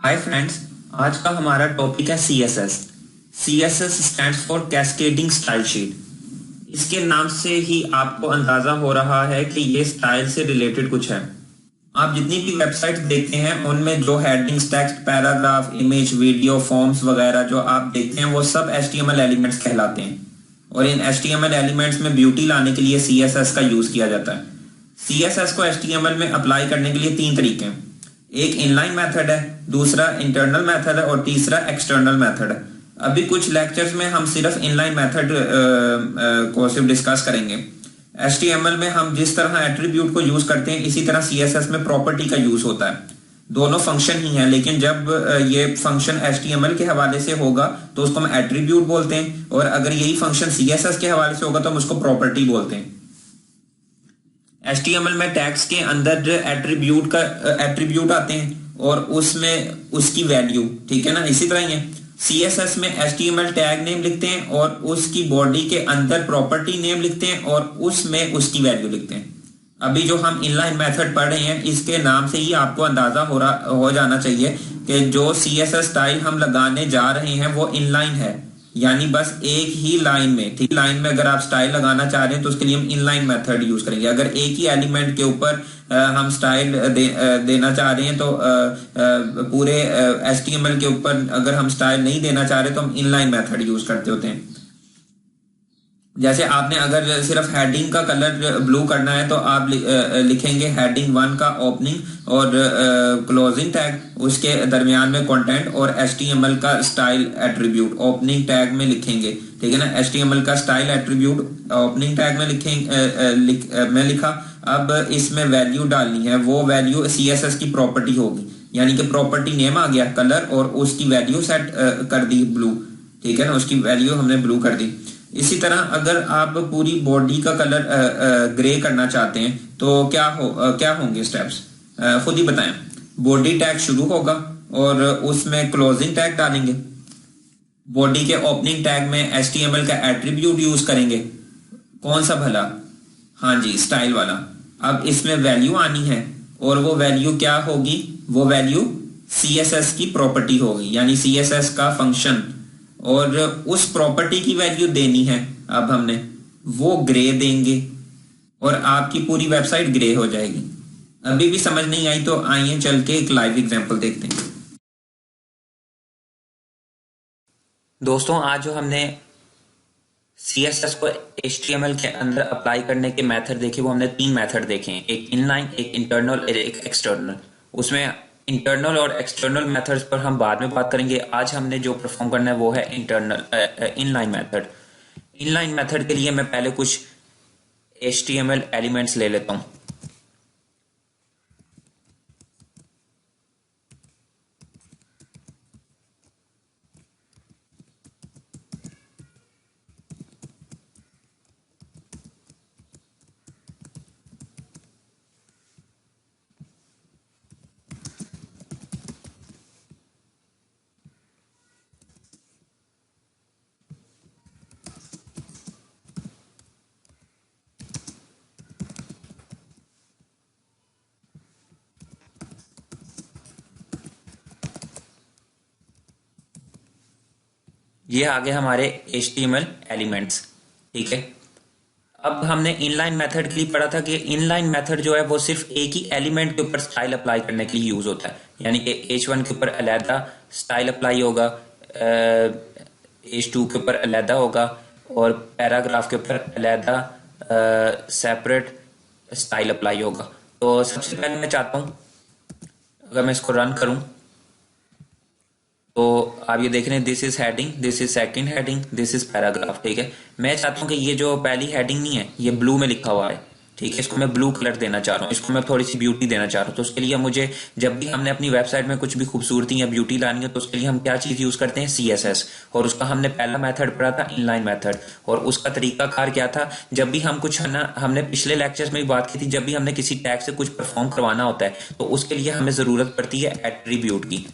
Hi friends, आज का हमारा टॉपिक है CSS। CSS stands for cascading style sheet. इसके नाम से ही आपको अंदाजा हो रहा है कि ये स्टाइल से रिलेटेड कुछ है। आप जितनी भी वेबसाइट देखते हैं उनमें जो headings, text, paragraph, image, video, forms वगैरह जो आप देखते हैं वो सब HTML एलिमेंट्स कहलाते हैं और इन HTML एलिमेंट्स में ब्यूटी लाने के लिए CSS का यूज किया जाता है। CSS को HTML में अप्लाई करने के लिए 3 तरीके हैं। एक इनलाइन मेथड है, दूसरा इंटरनल मेथड है और तीसरा एक्सटर्नल मेथड है। अभी कुछ लेक्चर्स में हम सिर्फ इनलाइन मेथड को सिर्फ डिस्कस करेंगे। HTML में हम जिस तरह एट्रीब्यूट को यूज करते हैं इसी तरह CSS में प्रॉपर्टी का यूज होता है। दोनों फंक्शन ही हैं, लेकिन जब ये फंक्शन HTML के हवाले से होगा तो उसको हम एट्रीब्यूट बोलते हैं और अगर यही फंक्शन CSS के हवाले से होगा तो हम उसको प्रॉपर्टी बोलते हैं। HTML में टैग्स के अंदर एट्रीब्यूट आते हैं और उसमें उसकी वैल्यू, ठीक है ना। इसी तरह ही है CSS में HTML टैग नेम लिखते हैं और उसकी बॉडी के अंदर प्रॉपर्टी नेम लिखते हैं और उसमें उसकी वैल्यू लिखते हैं। अभी जो हम इनलाइन मेथड पढ़ रहे हैं इसके नाम से ही आपको अंदाजा हो जाना चाहिए कि जो CSS स्टाइल हम लगाने जा रहे हैं वो इनलाइन है, यानी बस एक ही लाइन में, ठीक, लाइन में अगर आप स्टाइल लगाना चाह रहे हैं तो उसके लिए हम इनलाइन मेथड यूज करेंगे। अगर एक ही एलिमेंट के ऊपर हम स्टाइल देना चाह रहे हैं तो पूरे HTML के ऊपर अगर हम स्टाइल नहीं देना चाह रहे तो हम इनलाइन मेथड यूज करते होते हैं। जैसे आपने अगर सिर्फ हेडिंग का कलर ब्लू करना है तो आप लिखेंगे हेडिंग 1 का ओपनिंग और क्लोजिंग टैग, उसके दरमियान में कंटेंट और HTML का स्टाइल एट्रीब्यूट ओपनिंग टैग में लिखेंगे, ठीक है ना। HTML का स्टाइल एट्रीब्यूट ओपनिंग टैग में लिखेंगे मैं लिखा। अब इसमें वैल्यू डालनी है, वो वैल्यू CSS की प्रॉपर्टी होगी, यानी कि प्रॉपर्टी नेम आ गया कलर और उसकी वैल्यू सेट कर दी ब्लू, ठीक है ना, उसकी वैल्यू हमने ब्लू कर दी। इसी तरह अगर आप पूरी बॉडी का कलर ग्रे करना चाहते हैं तो क्या होंगे स्टेप्स, खुद ही बताएं। बॉडी टैग शुरू होगा और उसमें क्लोजिंग टैग डालेंगे। बॉडी के ओपनिंग टैग में HTML का एट्रीब्यूट यूज करेंगे। कौन सा भला? हाँ जी, स्टाइल वाला। अब इसमें वैल्यू आनी है और वो वैल्यू क्या होगी? वो वैल्यू CSS की प्रॉपर्टी होगी, यानी CSS का फंक्शन, और उस प्रॉपर्टी की वैल्यू देनी है। अब हमने वो ग्रे देंगे और आपकी पूरी वेबसाइट ग्रे हो जाएगी। अभी भी समझ नहीं आई तो आइए चल के एक लाइव एग्जांपल देखते हैं। दोस्तों, आज जो हमने CSS को HTML के अंदर अप्लाई करने के मेथड देखे वो हमने 3 मेथड देखे हैं, एक इनलाइन, एक इंटरनल और एक एक्सटर्नल। उसमें इंटरनल और एक्सटर्नल मेथड्स पर हम बाद में बात करेंगे। आज हमने जो परफॉर्म करना है वो है इनलाइन मेथड। इनलाइन मेथड के लिए मैं पहले कुछ HTML एलिमेंट्स ले लेता हूं। ये आ गए हमारे HTML एलिमेंट्स, ठीक है। अब हमने इनलाइन मेथड के लिए पढ़ा था कि इनलाइन मेथड जो है वो सिर्फ एक ही एलिमेंट के ऊपर स्टाइल अप्लाई करने के लिए यूज होता है, यानी कि H1 के ऊपर अलहदा स्टाइल अप्लाई होगा, H2 के ऊपर अलहदा होगा और पैराग्राफ के ऊपर अलहदा सेपरेट स्टाइल अप्लाई होगा। तो सबसे पहले मैं चाहता हूं अगर मैं इसको रन करूं तो आप ये देख रहे हैं, this is heading, this is second heading, this is paragraph, ठीक है। मैं चाहता हूं कि ये जो पहली हेडिंग नहीं है ये ब्लू में लिखा हुआ है, ठीक है, इसको मैं ब्लू कलर देना चाह रहा हूँ, इसको मैं थोड़ी सी ब्यूटी देना चाह रहा हूँ। तो उसके लिए मुझे, जब भी हमने अपनी वेबसाइट में कुछ भी खूबसूरती या ब्यूटी लानी है तो उसके लिए हम क्या चीज यूज करते हैं? CSS। और उसका हमने पहला मेथड पढ़ा था इनलाइन मेथड, और उसका तरीकाकार क्या था? जब भी हम कुछ, है ना, हमने पिछले लेक्चर्स में भी बात की थी, जब भी हमने किसी टैग से कुछ परफॉर्म करवाना होता है तो उसके लिए हमें जरूरत पड़ती है एट्रीब्यूट की।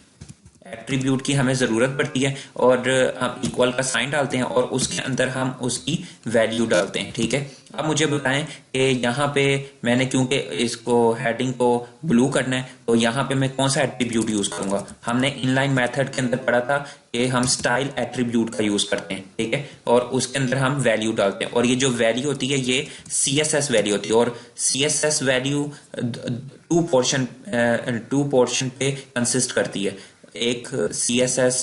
एट्रीब्यूट की हमें ज़रूरत पड़ती है और हम इक्वल का साइन डालते हैं और उसके अंदर हम उसकी वैल्यू डालते हैं। ठीक है, अब मुझे बताएं कि यहाँ पे मैंने क्योंकि इसको हेडिंग को ब्लू करना है तो यहाँ पे मैं कौन सा एट्रीब्यूट यूज़ करूँगा। हमने इनलाइन मेथड के अंदर पढ़ा था कि हम स्टाइल एट्रीब्यूट का यूज़ करते हैं। ठीक है, और उसके अंदर हम वैल्यू डालते हैं और ये जो वैल्यू होती है ये CSS वैल्यू होती है और CSS वैल्यू टू पोर्शन पे कंसिस्ट करती है। एक CSS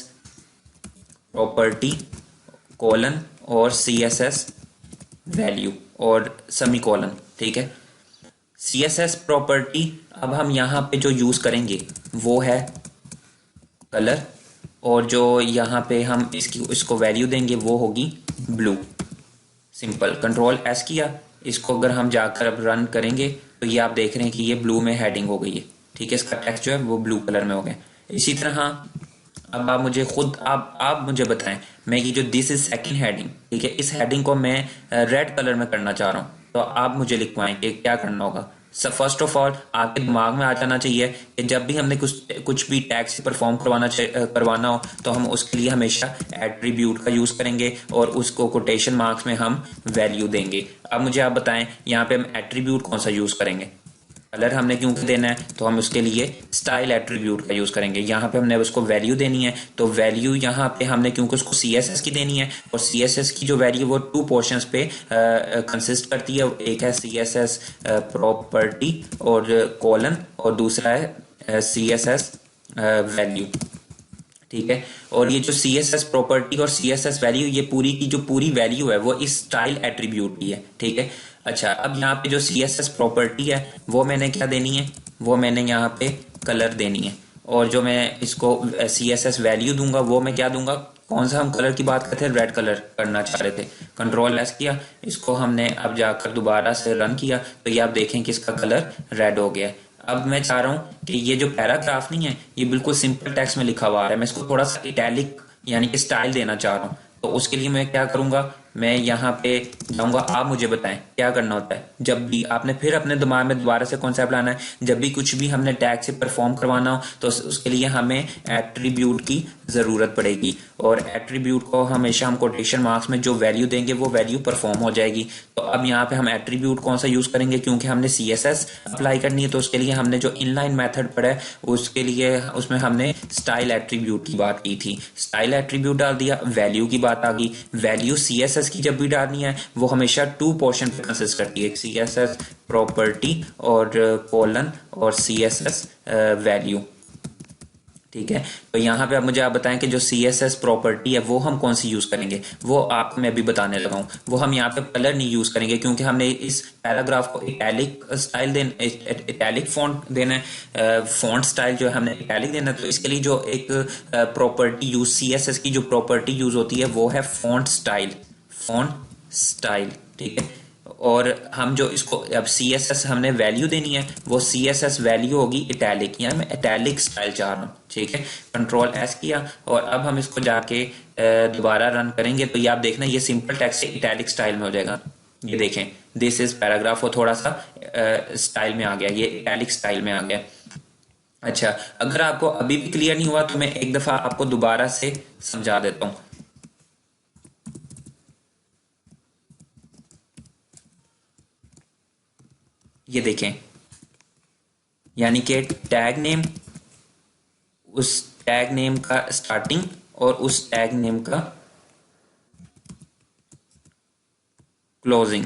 प्रॉपर्टी कॉलन और CSS वैल्यू और सेमीकोलन। ठीक है, CSS प्रॉपर्टी अब हम यहाँ पे जो यूज करेंगे वो है कलर और जो यहाँ पे हम इसको वैल्यू देंगे वो होगी ब्लू। सिंपल, कंट्रोल S किया, इसको अगर हम जाकर अब रन करेंगे तो ये आप देख रहे हैं कि ये ब्लू में हेडिंग हो गई है। ठीक है, इसका टेक्स्ट जो है वो ब्लू कलर में हो गया। इसी तरह अब आप मुझे खुद आप मुझे बताएं, मैं ये जो दिस इज सेकंड हेडिंग, ठीक है, इस हेडिंग को मैं रेड कलर में करना चाह रहा हूँ तो आप मुझे लिखवाएं कि क्या करना होगा। फर्स्ट ऑफ ऑल आपके दिमाग में आ जाना चाहिए कि जब भी हमने कुछ भी टैग से परफॉर्म करवाना हो तो हम उसके लिए हमेशा एट्रीब्यूट का यूज करेंगे और उसको कोटेशन मार्क्स में हम वैल्यू देंगे। अब मुझे आप बताएं यहाँ पे हम एट्रीब्यूट कौन सा यूज करेंगे। कलर हमने क्योंकि देना है तो हम उसके लिए स्टाइल एट्रीब्यूट का यूज करेंगे। यहाँ पे हमने उसको वैल्यू देनी है तो वैल्यू यहाँ पे हमने क्योंकि उसको CSS की देनी है और CSS की जो वैल्यू वो टू पोर्शंस पे कंसिस्ट करती है। एक है CSS प्रॉपर्टी और कॉलन और दूसरा है CSS वैल्यू। ठीक है, और ये जो CSS प्रॉपर्टी और CSS वैल्यू ये पूरी की जो पूरी वैल्यू है वो इस स्टाइल एट्रीब्यूट की है। ठीक है, अच्छा अब यहाँ पे जो CSS प्रॉपर्टी है वो मैंने क्या देनी है, वो मैंने यहाँ पे कलर देनी है और जो मैं इसको CSS वैल्यू दूंगा वो मैं क्या दूंगा, कौन सा हम कलर की बात करते थे, रेड कलर करना चाह रहे थे। कंट्रोल S किया, इसको हमने अब जाकर दोबारा से रन किया तो ये आप देखें कि इसका कलर रेड हो गया। अब मैं चाह रहा हूँ कि ये जो पैराग्राफ नहीं है ये बिल्कुल सिंपल टेक्स्ट में लिखा हुआ है, मैं इसको थोड़ा सा इटैलिक यानी कि स्टाइल देना चाह रहा हूँ। तो उसके लिए मैं क्या करूंगा, मैं यहाँ पे जाऊंगा। आप मुझे बताएं क्या करना होता है जब भी आपने फिर अपने दिमाग में दोबारा से कॉन्सेप्ट लाना है, जब भी कुछ भी हमने टैग से परफॉर्म करवाना हो तो उसके लिए हमें एट्रीब्यूट की जरूरत पड़ेगी और एट्रीब्यूट को हमेशा हम कोटेशन मार्क्स में जो वैल्यू देंगे वो वैल्यू परफॉर्म हो जाएगी। तो अब यहाँ पे हम एट्रीब्यूट कौन सा यूज करेंगे, क्योंकि हमने CSS अप्लाई करनी है तो उसके लिए हमने जो इनलाइन मेथड पढ़ा है उसके लिए उसमें हमने स्टाइल एट्रीब्यूट की बात की थी। स्टाइल एट्रीब्यूट डाल दिया, वैल्यू की बात आ गई। वैल्यू CSS की जब भी डालनी है वो हमेशा टू पोर्शन पे कंसिस्ट करती है, CSS प्रॉपर्टी और कॉलन और CSS वैल्यू। ठीक है, तो यहाँ पे अब मुझे आप बताएं कि जो CSS प्रॉपर्टी है वो हम कौन सी यूज करेंगे, वो आप मैं भी बताने लगा हूँ। वो हम यहाँ पे कलर नहीं यूज करेंगे क्योंकि हमने इस पैराग्राफ को इटैलिक स्टाइल इटैलिक फॉन्ट देना है, फॉन्ट स्टाइल जो है हमने इटैलिक देना है। तो इसके लिए जो एक प्रॉपर्टी यूज CSS की जो प्रॉपर्टी यूज होती है वो है फॉन्ट स्टाइल। ठीक है, और हम जो इसको अब CSS हमने वैल्यू देनी है वो CSS वैल्यू होगी इटैलिक, यानी मैं इटैलिक स्टाइल चाह रहा हूँ। ठीक है, कंट्रोल S किया और अब हम इसको जाके दोबारा रन करेंगे तो ये आप देखना ये सिंपल टेक्स्ट इटैलिक स्टाइल में हो जाएगा। ये देखें दिस इज पैराग्राफ वो थोड़ा सा स्टाइल में आ गया, ये इटैलिक स्टाइल में आ गया। अच्छा, अगर आपको अभी भी क्लियर नहीं हुआ तो मैं एक दफा आपको दोबारा से समझा देता हूँ। ये देखें, यानी कि टैग नेम, उस टैग नेम का स्टार्टिंग और उस टैग नेम का क्लोजिंग।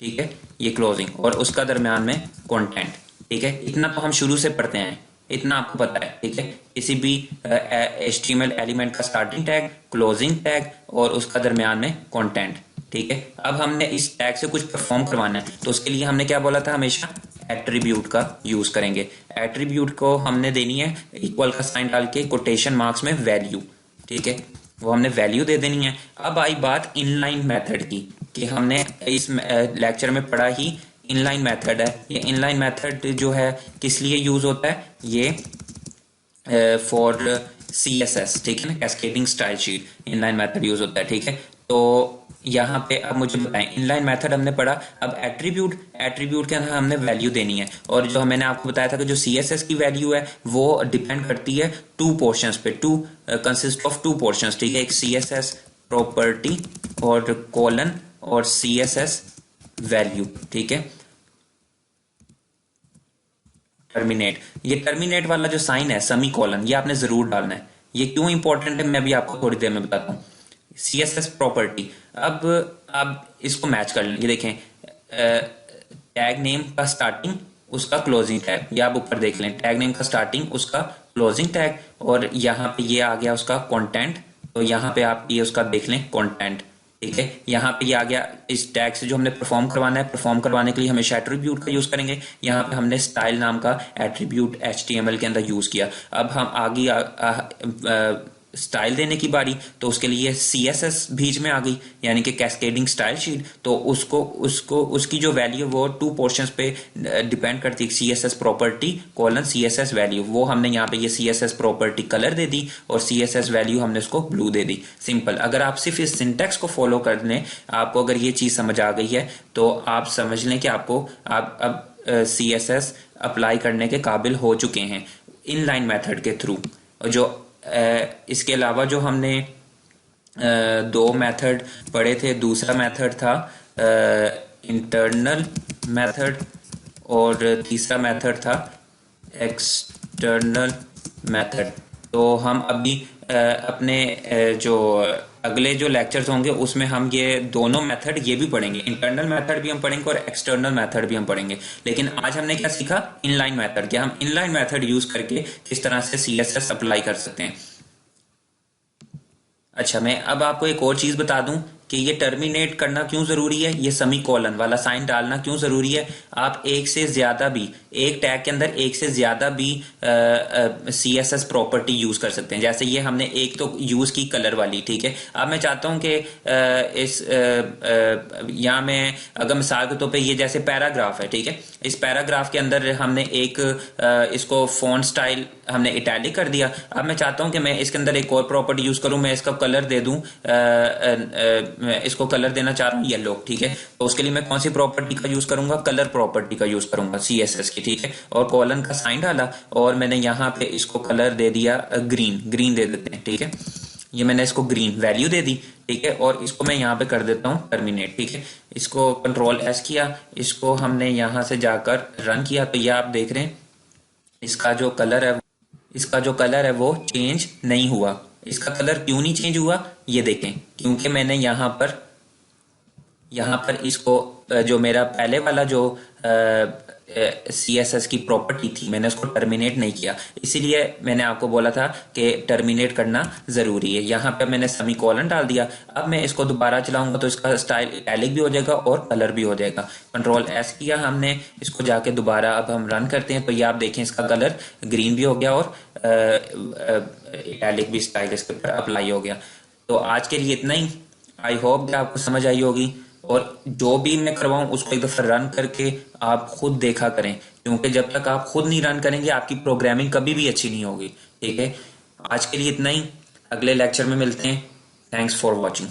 ठीक है, ये क्लोजिंग और उसका दरम्यान में कंटेंट। ठीक है, इतना तो हम शुरू से पढ़ते हैं, इतना आपको पता है। ठीक है, किसी भी HTML एलिमेंट का स्टार्टिंग टैग, क्लोजिंग टैग और उसका दरम्यान में कंटेंट। ठीक है, अब हमने इस टैग से कुछ परफॉर्म करवाना है तो उसके लिए हमने क्या बोला था, हमेशा एट्रीब्यूट का यूज करेंगे। एट्रीब्यूट को हमने देनी है इक्वल का साइन डाल के कोटेशन मार्क्स में वैल्यू। ठीक है, वो हमने वैल्यू दे देनी है। अब आई बात इनलाइन मेथड की कि हमने इस लेक्चर में पढ़ा ही इनलाइन मेथड है। ये इनलाइन मेथड जो है किस लिए यूज होता है, ये फॉर CSS। ठीक है ना, cascading style sheet inline method use होता है। ठीक है, तो यहाँ पे अब मुझे बताएं, इनलाइन मेथड हमने पढ़ा, अब एट्रीब्यूट, एट्रीब्यूट के अंदर हमने वैल्यू देनी है, और जो मैंने आपको बताया था कि जो सीएसएस की वैल्यू है वो डिपेंड करती है टू पोर्शंस पे, to consist of two portions, ठीक है, एक सीएसएस प्रॉपर्टी और कॉलन और सीएसएस वैल्यू, ठीक है। टर्मिनेट, ये टर्मिनेट वाला जो साइन है सेमी कॉलन, ये आपने जरूर डालना है। ये क्यों इंपॉर्टेंट है मैं भी आपको थोड़ी देर में बताता हूँ। सीएसएस प्रॉपर्टी, अब इसको मैच कर लें, ये देखें, टैग नेम का स्टार्टिंग उसका क्लोजिंग टैग, ये आप ऊपर देख लें, टैग नेम का स्टार्टिंग उसका क्लोजिंग टैग, और यहाँ पे ये आ गया उसका कंटेंट, तो यहाँ पे आप ये उसका देख लें कंटेंट, ठीक है। यहाँ पे ये आ गया, इस टैग से जो हमने परफॉर्म करवाना है, परफॉर्म करवाने के लिए हमेशा एट्रीब्यूट का यूज करेंगे। यहाँ पे हमने स्टाइल नाम का एट्रीब्यूट HTML के अंदर यूज किया। अब हम आगे स्टाइल देने की बारी, तो उसके लिए CSS बीच में आ गई, यानी कि कैस्केडिंग स्टाइल शीट, तो उसको उसको उसकी जो वैल्यू वो टू पोर्शंस पे डिपेंड करती है, CSS property colon CSS value, वो हमने यहाँ पे ये CSS प्रॉपर्टी कलर दे दी और CSS वैल्यू हमने उसको ब्लू दे दी। सिंपल, अगर आप सिर्फ इस सिंटेक्स को फॉलो कर लें, आपको अगर ये चीज समझ आ गई है तो आप समझ लें कि आपको आप अब CSS अप्लाई करने के काबिल हो चुके हैं इनलाइन मेथड के थ्रू। जो इसके अलावा जो हमने दो मेथड पढ़े थे, दूसरा मेथड था इंटरनल मेथड और तीसरा मेथड था एक्सटर्नल मेथड। तो हम अभी अपने जो अगले जो लेक्चर्स होंगे उसमें हम ये दोनों मेथड ये भी पढ़ेंगे, इंटरनल मेथड भी हम पढ़ेंगे और एक्सटर्नल मेथड भी हम पढ़ेंगे। लेकिन आज हमने क्या सीखा, इनलाइन मेथड, क्या हम इनलाइन मेथड यूज करके किस तरह से CSS अप्लाई कर सकते हैं। अच्छा, मैं अब आपको एक और चीज बता दूं कि ये टर्मिनेट करना क्यों जरूरी है, ये सेमी कॉलन वाला साइन डालना क्यों जरूरी है। आप एक से ज्यादा भी, एक टैग के अंदर एक से ज्यादा भी CSS प्रॉपर्टी यूज कर सकते हैं। जैसे ये हमने एक तो यूज की कलर वाली, ठीक है। अब मैं चाहता हूं कि इस यहाँ में अगर मिसाल के तौर पे ये जैसे पैराग्राफ है, ठीक है, इस पैराग्राफ के अंदर हमने एक इसको फॉन्ट स्टाइल हमने इटैलिक कर दिया। अब मैं चाहता हूं कि मैं इसके अंदर एक और प्रॉपर्टी यूज करूं, मैं इसका कलर दे दूं, मैं इसको कलर देना चाह रहा हूँ येलो, ठीक है। तो उसके लिए मैं कौन सी प्रॉपर्टी का यूज करूंगा, कलर प्रॉपर्टी का यूज करूंगा CSS की, ठीक है। और कॉलन का साइन डाला और मैंने यहाँ पे इसको कलर दे दिया ग्रीन, ग्रीन दे देते हैं, ठीक है। ये मैंने इसको ग्रीन वैल्यू दे दी, ठीक है, और इसको मैं यहाँ पे कर देता हूँ टर्मिनेट, ठीक है। इसको Ctrl+S किया, इसको हमने यहाँ से जाकर रन किया, तो ये आप देख रहे हैं इसका जो कलर है वो चेंज नहीं हुआ। इसका कलर क्यों नहीं चेंज हुआ, ये देखें, क्योंकि मैंने यहाँ पर इसको जो मेरा पहले वाला जो CSS की प्रॉपर्टी थी मैंने उसको टर्मिनेट नहीं किया, इसीलिए मैंने आपको बोला था कि टर्मिनेट करना जरूरी है। यहाँ पे मैंने सेमी कॉलन डाल दिया। अब मैं इसको दोबारा चलाऊंगा तो इसका स्टाइल इटैलिक भी हो जाएगा और कलर भी हो जाएगा। Ctrl+S किया हमने, इसको जाके दोबारा अब हम रन करते हैं, तो ये आप देखें इसका कलर ग्रीन भी हो गया और इटैलिक भी स्टाइल इसके ऊपर अप्लाई हो गया। तो आज के लिए इतना ही, आई होप कि आपको समझ आई होगी, और जो भी मैं करवाऊं उसको एक दफा रन करके आप खुद देखा करें, क्योंकि जब तक आप खुद नहीं रन करेंगे आपकी प्रोग्रामिंग कभी भी अच्छी नहीं होगी, ठीक है। आज के लिए इतना ही, अगले लेक्चर में मिलते हैं। Thanks for watching.